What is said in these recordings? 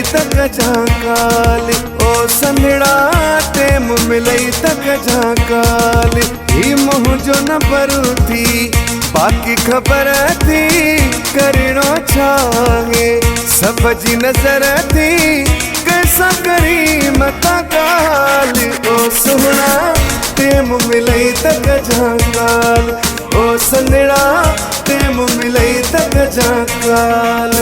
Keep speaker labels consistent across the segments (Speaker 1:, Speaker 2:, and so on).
Speaker 1: तक झाकाल ओ संदड़ा टेम मिलई तक झाकाल ही मुँह जो न परू थी बाकी खबर थी करिणो छाहे सब जी नजर थी कैसा करी मता गाल ओ सुहना टेम मिलई तक झाकाल ओ संदड़ा टेम मिलई तक झाकाल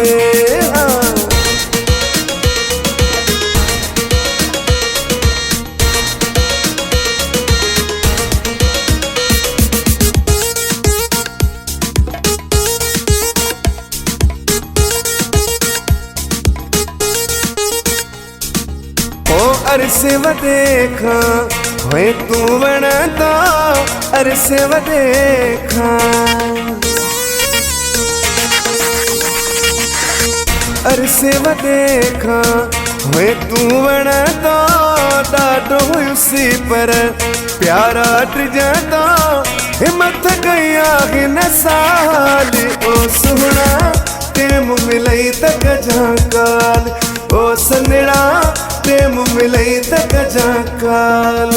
Speaker 1: अरसे व देखा होए तू वणदा अरसे व देखा अरसे व देखा होए तू वणदा डाडो हुसी पर प्यारा ट्रजदा हिम्मत गया हिन साल ओ सुहना टेम मिलई तक झाकाल ओ संदड़ा टेम मिलई तक झाकाल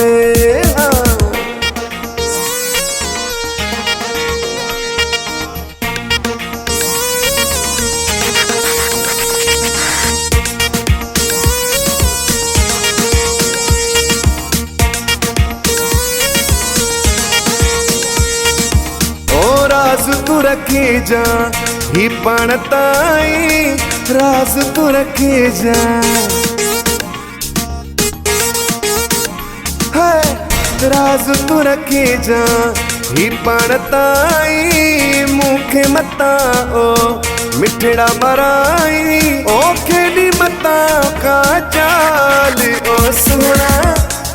Speaker 1: ओ राज तू रखी जा ही पाण ताई राज तू रखी जा राज तू रखी जा ही पाण ताई मुखे मता ओ मिठड़ा मराई ओ खेड़ी मता का चाल ओ सुना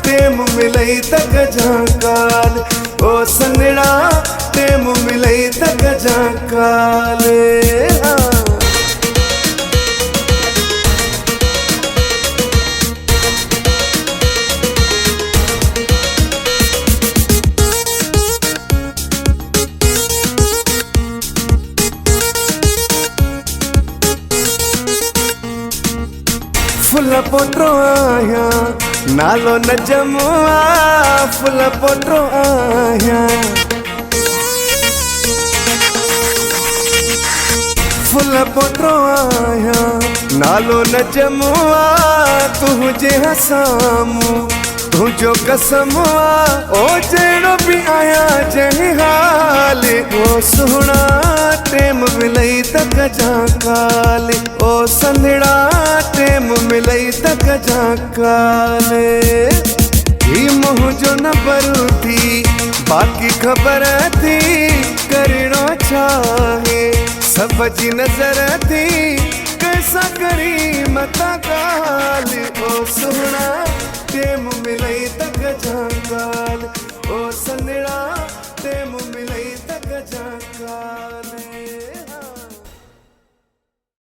Speaker 1: टेम मिलई तक झाकाल ओ संदड़ा टेम मिलई तक झाकाल फुल पोट्रो आया नालो न जमुआ फुल पोट्रो आया फुल पोट्रो आया नालो न जमुआ तुझे हसामू तुझो कसमुआ ओ जेड़ो भी आया जही हाल ओ सुहना टेम मिलई तक झाकाल ओ संदड़ा टेम मिलई तक झाकाल ही मुँह जो न परू थी बाकी खबर थी करिणो छाहे सब जी नजर थी